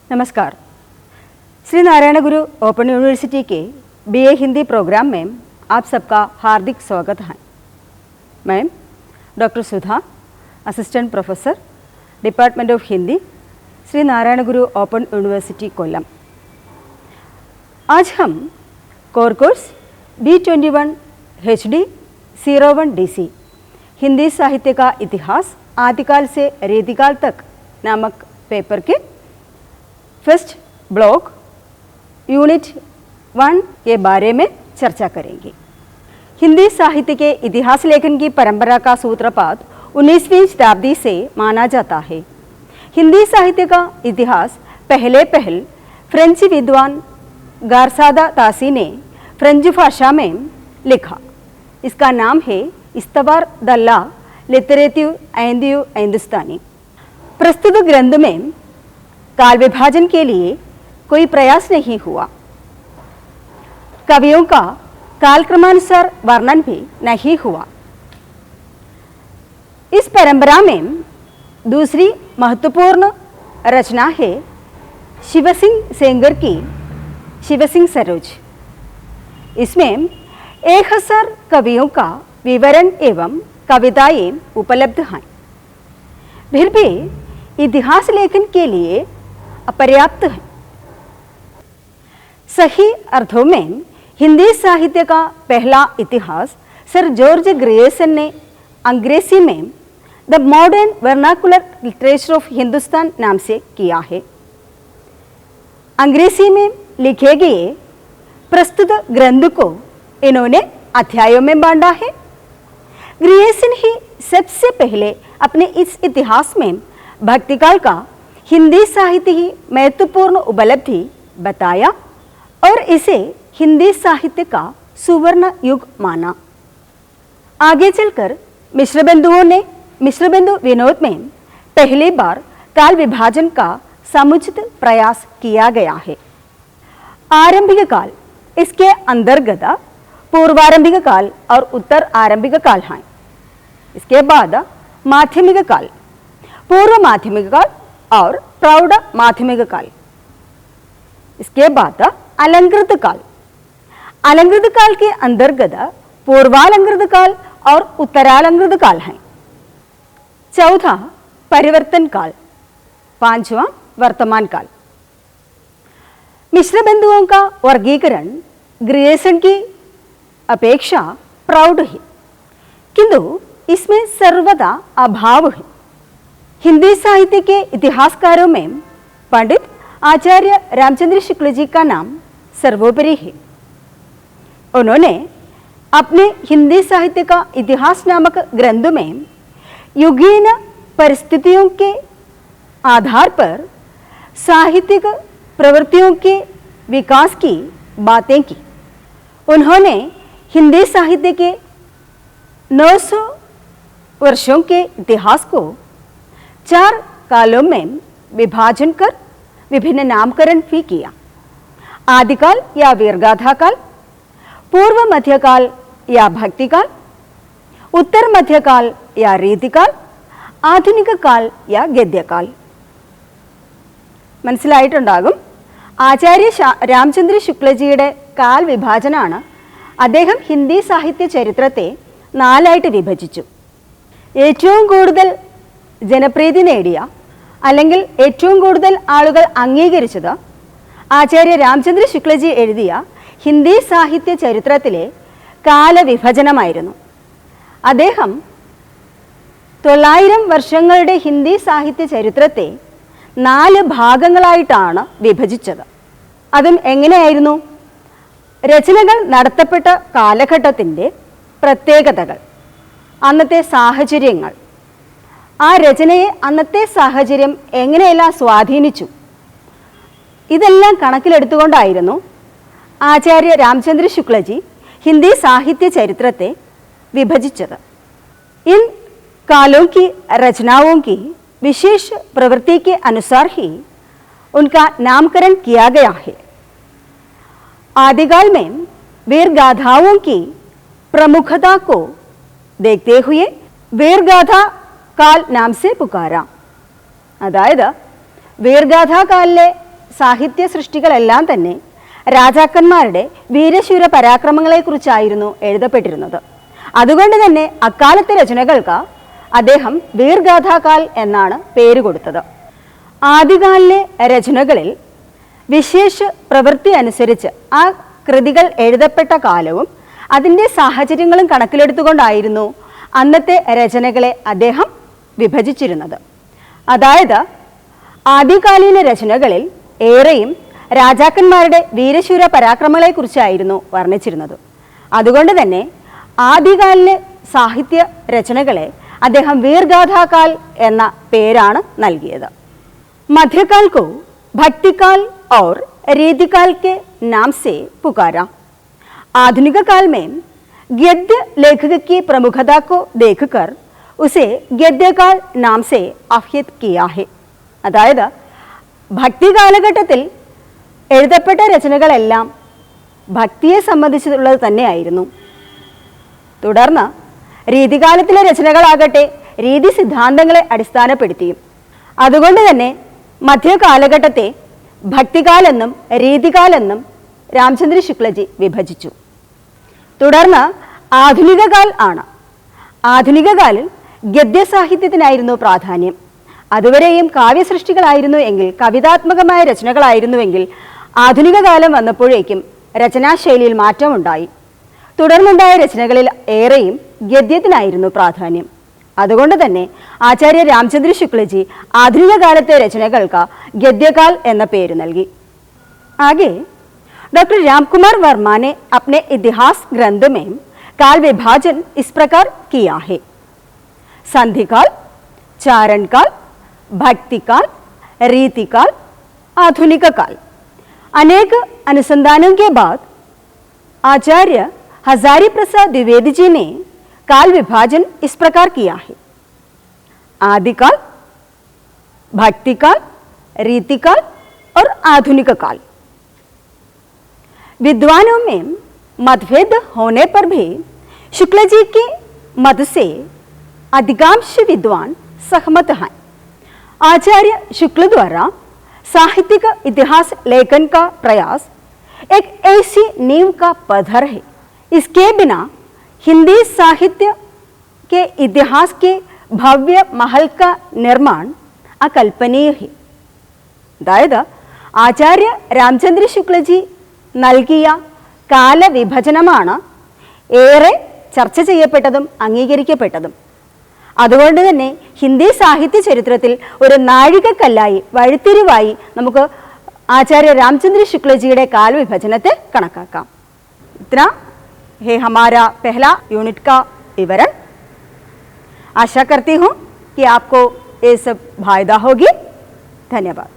नमस्कार। श्री नारायण गुरु open university के BA Hindi programme में आप सबका हार्दिक स्वागत है। मैं doctor Sudha, assistant professor, department of Hindi, Shri Narayan Guru open university Kollam. आज हम core course B21 HD 01 DC Hindi साहित्य का इतिहास आदिकाल से रेतिकाल तक नामक पेपर के फर्स्ट ब्लॉक यूनिट 1 के बारे में चर्चा करेंगे। हिंदी साहित्य के इतिहास लेखन की परंपरा का सूत्रपात 19वीं शताब्दी से माना जाता है। हिंदी साहित्य का इतिहास पहले फ्रेंच विद्वान गारसादा तासी ने फ्रेंच भाषा में लिखा। इसका नाम है इस्तबार दल्ला लिटरेटिव हिंदुस्तानी। प्रस्तुत ग्रंथ में काल विभाजन के लिए कोई प्रयास नहीं हुआ। कवियों का कालक्रमानुसार वर्णन भी नहीं हुआ। इस परंपरा में दूसरी महत्वपूर्ण रचना है शिवसिंह सेंगर की शिवसिंह सरोज। इसमें 1000 कवियों का विवरण एवं कविताएं उपलब्ध हैं। फिर भी इतिहास लेखन के लिए अपर्याप्त है। सही अर्थों में हिंदी साहित्य का पहला इतिहास सर जॉर्ज ग्रियर्सन ने अंग्रेजी में the modern vernacular literature of Hindustan नाम से किया है। अंग्रेजी में लिखे गए प्रस्तुत ग्रंथ को इन्होंने अध्यायों में बांटा है। ग्रियर्सन ही सबसे पहले अपने इस इतिहास में भक्तिकाल का हिंदी साहित्य ही महत्वपूर्ण उपलब्धि बताया और इसे हिंदी साहित्य का सुवर्ण युग माना। आगे चलकर मिश्रबंधु विनोद में पहली बार काल विभाजन का समुचित प्रयास किया गया है। आरंभिक काल, इसके अंतर्गत पूर्वारंभिक काल और उत्तर आरंभिक काल हैं। इसके बाद माध्यमिक काल, पूर्व माध्यमिक काल और प्रौढ़ माध्यमिक काल। इसके बाद अलंकृत काल। अलंकृत काल के अंतर्गत पूर्वालंकृत काल और उत्तरालंकृत काल हैं। चौथा परिवर्तन काल, पांचवा वर्तमान काल। मिश्र बिंदुओं का वर्गीकरण ग्रियर्सन की अपेक्षा प्रौढ़ है, किंतु इसमें सर्वदा अभाव है। हिंदी साहित्य के इतिहासकारों में पंडित आचार्य रामचंद्र शुक्ल जी का नाम सर्वोपरि है। उन्होंने अपने हिंदी साहित्य का इतिहास नामक ग्रंथ में युगीन परिस्थितियों के आधार पर साहित्यिक प्रवृत्तियों के विकास की बातें की। उन्होंने हिंदी साहित्य के 900 वर्षों के इतिहास को 4 कालों में विभाजन कर विभिन्न नामकरण भी किया। आदिकाल या वीरगाथा काल, पूर्व मध्यकाल या भक्तिकाल, उत्तर मध्यकाल या रीतिकाल, ആധുനിക കാൽ യാ ഗദ്യകാൽ. മനസ്സിലായിട്ടുണ്ടാകും. ആചാര്യ രാമചന്ദ്ര ശുക്ലജിയുടെ കാൽ വിഭാജനമാണ് അദ്ദേഹം ഹിന്ദി സാഹിത്യ ചരിത്രത്തെ 4ആയിട്ട് വിഭജിച്ചു. ഏറ്റവും കൂടുതൽ ജനപ്രീതി നേടിയ അല്ലെങ്കിൽ ഏറ്റവും കൂടുതൽ ആളുകൾ അംഗീകരിച്ചത് ആചാര്യ രാമചന്ദ്ര ശുക്ലജി എഴുതിയ ഹിന്ദി സാഹിത്യ ചരിത്രത്തിലെ കാലവിഭജനമായിരുന്നു. അദ്ദേഹം 900 വർഷങ്ങളുടെ ഹിന്ദി സാഹിത്യ ചരിത്രത്തെ 4 ഭാഗങ്ങളായിട്ടാണ് വിഭജിച്ചത്. അതും എങ്ങനെയായിരുന്നു? രചനകൾ നടത്തപ്പെട്ട കാലഘട്ടത്തിൻ്റെ പ്രത്യേകതകൾ, അന്നത്തെ സാഹചര്യങ്ങൾ, ആ രചനയെ അന്നത്തെ സാഹചര്യം എങ്ങനെയെല്ലാം സ്വാധീനിച്ചു, ഇതെല്ലാം കണക്കിലെടുത്തുകൊണ്ടായിരുന്നു ആചാര്യ രാമചന്ദ്ര ശുക്ലജി हिंदी साहित्य चरित्रते विभजित। इन कालों की रचनाओं की विशेष प्रवृत्ति के अनुसार ही उनका नामकरण किया गया है। आदिकाल में वीरगाथाओं की प्रमुखता को देखते हुए वीरगाथा काल नाम से पुकारा. അതായത് വീർഗാഥാ കാലിലെ സാഹിത്യ സൃഷ്ടികളെല്ലാം തന്നെ രാജാക്കന്മാരുടെ വീരശൂര പരാക്രമങ്ങളെക്കുറിച്ചായിരുന്നു എഴുതപ്പെട്ടിരുന്നത്. അതുകൊണ്ട് തന്നെ അക്കാലത്തെ രചനകൾക്ക് അദ്ദേഹം വീർഗാഥാകാൽ എന്നാണ് പേര് കൊടുത്തത്. ആദ്യകാലിലെ രചനകളിൽ വിശേഷ പ്രവൃത്തി അനുസരിച്ച് ആ കൃതികൾ എഴുതപ്പെട്ട കാലവും അതിൻ്റെ സാഹചര്യങ്ങളും കണക്കിലെടുത്തുകൊണ്ടായിരുന്നു അന്നത്തെ രചനകളെ അദ്ദേഹം വിഭജിച്ചിരുന്നത്. അതായത് ആദ്യകാലീന രചനകളിൽ ഏറെയും രാജാക്കന്മാരുടെ വീരശൂര പരാക്രമങ്ങളെക്കുറിച്ചായിരുന്നു വർണ്ണിച്ചിരുന്നത്. അതുകൊണ്ട് തന്നെ ആദ്യകാലിലെ സാഹിത്യ രചനകളെ അദ്ദേഹം വീർഗാഥാകാൽ എന്ന പേരാണ് നൽകിയത്. मध्यकाल को भक्तिकाल और रीतिकाल के नाम से पुकारा. आधुनिक काल में गद्य लेखक की प्रमुखता को देखकर उसे गद्यकाल नाम से आह्वित किया है. അതായത് ഭക്തി കാലഘട്ടത്തിൽ എഴുതപ്പെട്ട രചനകളെല്ലാം ഭക്തിയെ സംബന്ധിച്ചുള്ളത് തന്നെയായിരുന്നു. തുടർന്ന് രീതികാലത്തിലെ രചനകളാകട്ടെ രീതി സിദ്ധാന്തങ്ങളെ അടിസ്ഥാനപ്പെടുത്തിയും. അതുകൊണ്ട് തന്നെ മധ്യകാലഘട്ടത്തെ ഭക്തികാലെന്നും രീതികാലെന്നും രാമചന്ദ്ര ശുക്ലജി വിഭജിച്ചു. തുടർന്ന് ആധുനിക കാൽ ആണ്. ആധുനിക കാലിൽ ഗദ്യസാഹിത്യത്തിനായിരുന്നു പ്രാധാന്യം. അതുവരെയും കാവ്യസൃഷ്ടികളായിരുന്നു എങ്കിൽ, കവിതാത്മകമായ രചനകളായിരുന്നുവെങ്കിൽ, ആധുനിക കാലം വന്നപ്പോഴേക്കും രചനാശൈലിയിൽ മാറ്റമുണ്ടായി. തുടർന്നുണ്ടായ രചനകളിൽ ഏറെയും ഗദ്യത്തിനായിരുന്നു പ്രാധാന്യം. അതുകൊണ്ട് തന്നെ ആചാര്യ രാമചന്ദ്ര ശുക്ലജി ആധുനിക കാലത്തെ രചനകൾക്ക് गद्यकाल എന്ന പേര് നൽകി. आगे डॉक्टर रामकुमार वर्मा ने अपने इतिहास ग्रंथ में काल विभाजन इस प्रकार किया है: संधिकाल, चारणकाल, भक्तिकाल, रीतिकाल, आधुनिक काल. अनेक अनुसंधानों के बाद आचार्य हजारी प्रसाद द्विवेदी जी ने काल विभाजन इस प्रकार किया है: आदिकाल, भक्तिकाल, रीतिकाल और आधुनिक काल. विद्वानों में मतभेद होने पर भी शुक्ल जी के मत से अधिकांश विद्वान सहमत हैं. आचार्य शुक्ल द्वारा साहित्यिक इतिहास लेखन का प्रयास एक ऐसी नींव का पत्थर है. इसके बिना हिंदी साहित्य के इतिहास के भव्य महल का निर्माण अकल्पनीय है. അതായത് ആചാര്യ രാമചന്ദ്ര ശുക്ലജി നൽകിയ കാലവിഭജനമാണ് ഏറെ ചർച്ച ചെയ്യപ്പെട്ടതും അംഗീകരിക്കപ്പെട്ടതും. അതുകൊണ്ട് തന്നെ ഹിന്ദി സാഹിത്യ ചരിത്രത്തിൽ ഒരു നാഴികക്കല്ലായി, വഴിത്തിരിവായി നമുക്ക് ആചാര്യ രാമചന്ദ്ര ശുക്ലജിയുടെ കാലവിഭജനത്തെ കണക്കാക്കാം. इतना है हमारा पहला यूनिट का विवरण. आशा करती हूँ कि आपको ये सब फायदा होगी. धन्यवाद.